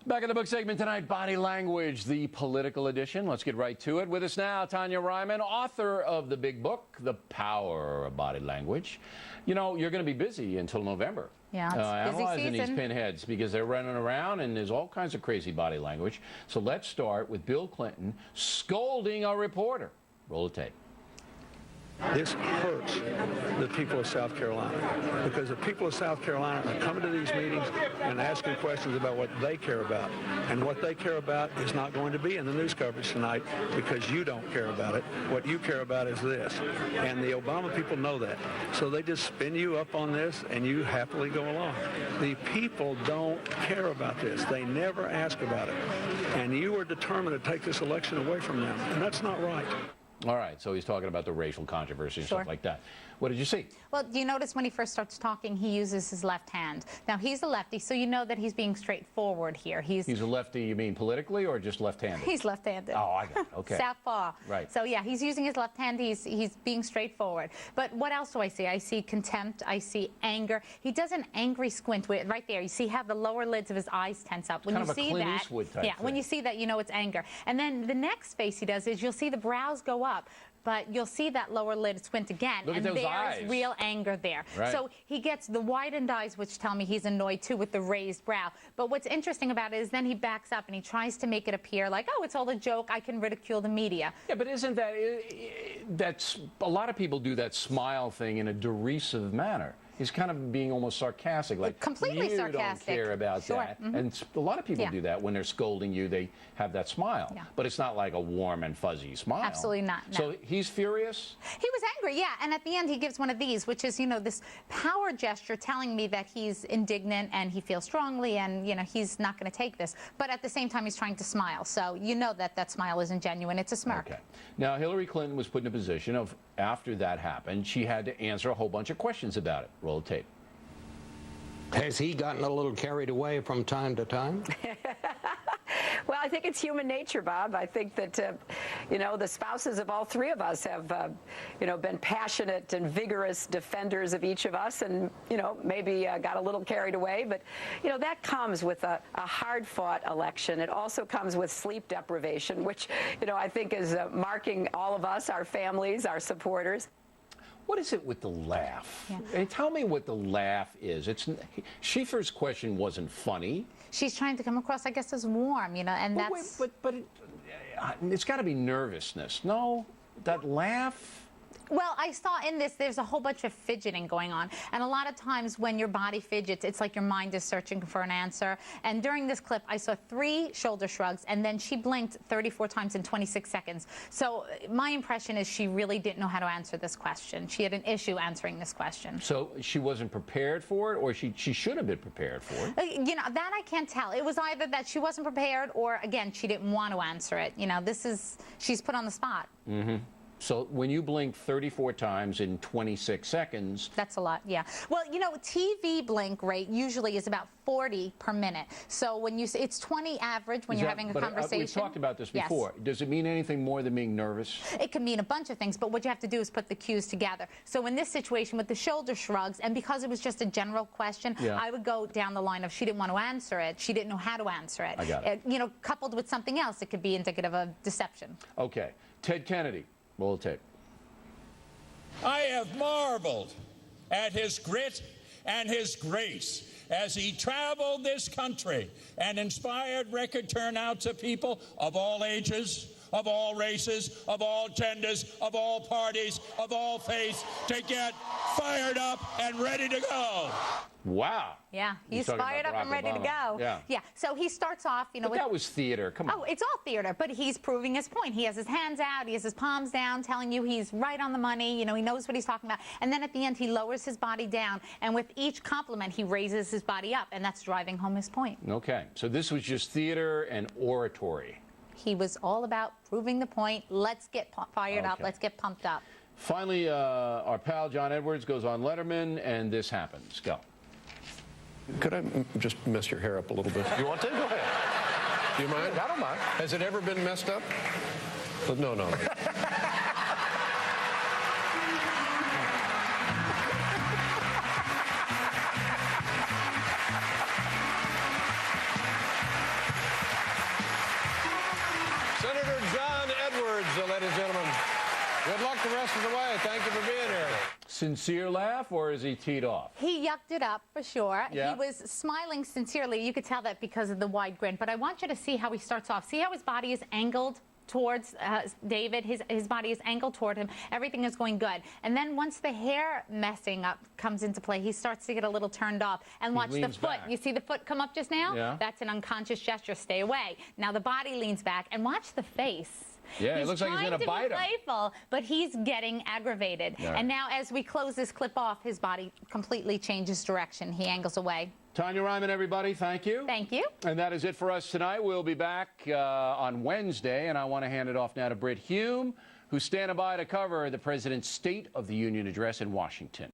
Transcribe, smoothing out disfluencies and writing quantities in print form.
Back in the book segment tonight, Body Language, the political edition. Let's get right to it. With us now, Tonya Reiman, author of the big book, The Power of Body Language. You know, you're going to be busy until November. Yeah, it's busy analyzing season. these pinheads because they're running around and there's all kinds of crazy body language. So let's start with Bill Clinton scolding a reporter. Roll the tape. This hurts the people of South Carolina because the people of South Carolina are coming to these meetings and asking questions about what they care about. And what they care about is not going to be in the news coverage tonight because you don't care about it. What you care about is this. And the Obama people know that. So they just spin you up on this and you happily go along. The people don't care about this. They never ask about it. And you are determined to take this election away from them. And that's not right. All right, so he's talking about the racial controversy and Sure. stuff like that. What did you see? Well, do you notice when he first starts talking, he uses his left hand. Now, he's a lefty, so you know that he's being straightforward here. He's a lefty, you mean politically or just left-handed? He's left-handed. Oh, I got it. Okay. Southpaw. Right. So, yeah, he's using his left hand. He's being straightforward. But what else do I see? I see contempt. I see anger. He does an angry squint right there. You see how the lower lids of his eyes tense up. When kind you of a see Clint that, Eastwood type yeah, thing. when you see that, you know it's anger. And then the next face he does is you'll see the brows go up. But you'll see that lower lid squint again, Look at and those there's eyes. real anger there. Right. So he gets the widened eyes, which tell me he's annoyed too with the raised brow. But what's interesting about it is then he backs up and he tries to make it appear like, oh, it's all a joke. I can ridicule the media. Yeah, but isn't that's a lot of people do that smile thing in a derisive manner. He's kind of being almost sarcastic, like Completely you sarcastic. don't care about Sure. that. Mm-hmm. And a lot of people Yeah. do that when they're scolding you. They have that smile, Yeah. but it's not like a warm and fuzzy smile. Absolutely not, no. So he's furious. He was angry, yeah. And at the end, he gives one of these, which is, you know, this power gesture telling me that he's indignant and he feels strongly and, you know, he's not going to take this. But at the same time, he's trying to smile. So you know that that smile isn't genuine. It's a smirk. Okay. Now, Hillary Clinton was put in a position of, after that happened, she had to answer a whole bunch of questions about it. Roll the tape. Has he gotten a little carried away from time to time? Well, I think it's human nature, Bob. I think that, you know, the spouses of all three of us have, you know, been passionate and vigorous defenders of each of us and, you know, maybe got a little carried away. But, you know, that comes with a hard-fought election. It also comes with sleep deprivation, which, you know, I think is marking all of us, our families, our supporters. What is it with the laugh? Yeah. Hey, tell me what the laugh is. Schieffer's question wasn't funny. She's trying to come across, I guess, as warm, you know, and Well, that's... but it's got to be nervousness. No, that laugh. Well, I saw in this, there's a whole bunch of fidgeting going on. And a lot of times when your body fidgets, it's like your mind is searching for an answer. And during this clip, I saw 3 shoulder shrugs, and then she blinked 34 times in 26 seconds. So my impression is she really didn't know how to answer this question. She had an issue answering this question. So she wasn't prepared for it, or she should have been prepared for it? You know, that I can't tell. It was either that she wasn't prepared or, again, she didn't want to answer it. You know, she's put on the spot. Mm-hmm. So when you blink 34 times in 26 seconds... That's a lot, yeah. Well, you know, TV blink rate usually is about 40 per minute. So when you say it's 20 average when you're having a conversation. We've talked about this before. Yes. Does it mean anything more than being nervous? It can mean a bunch of things, but what you have to do is put the cues together. So in this situation with the shoulder shrugs, and because it was just a general question, Yeah. I would go down the line of she didn't want to answer it, she didn't know how to answer it. I got it. You know, coupled with something else, it could be indicative of deception. Okay. Ted Kennedy. Roll the tape. I have marveled at his grit and his grace as he traveled this country and inspired record turnouts of people of all ages, of all races, of all genders, of all parties, of all faiths to get fired up and ready to go. Wow. Yeah, he's talking fired about up and Barack ready to Obama. go. Yeah. So he starts off, you know, But that was theater. Come on. Oh, it's all theater, but he's proving his point. He has his hands out, he has his palms down, telling you he's right on the money, you know, he knows what he's talking about. And then at the end, he lowers his body down, and with each compliment, he raises his body up, and that's driving home his point. Okay. So this was just theater and oratory. He was all about proving the point. Let's get fired up. Okay. Let's get pumped up. Finally, our pal John Edwards goes on Letterman, and this happens. Go. Could I just mess your hair up a little bit? You want to? Go ahead. Do you mind? I don't mind. Has it ever been messed up? No, no. the rest of the way. Thank you for being here. Sincere laugh, or is he teed off? He yucked it up for sure. Yeah. He was smiling sincerely. You could tell that because of the wide grin. But I want you to see how he starts off. See how his body is angled towards David. His body is angled toward him. Everything is going good. And then once the hair messing up comes into play, he starts to get a little turned off. And watch the foot. Back. You see the foot come up just now? Yeah. That's an unconscious gesture. Stay away. Now the body leans back. And watch the face. Yeah, it looks like he's going to bite him. He's trying to be playful, but he's getting aggravated. Yeah. And now as we close this clip off, his body completely changes direction. He angles away. Tonya Reiman, everybody, thank you. Thank you. And that is it for us tonight. We'll be back on Wednesday, and I want to hand it off now to Britt Hume, who's standing by to cover the President's State of the Union address in Washington.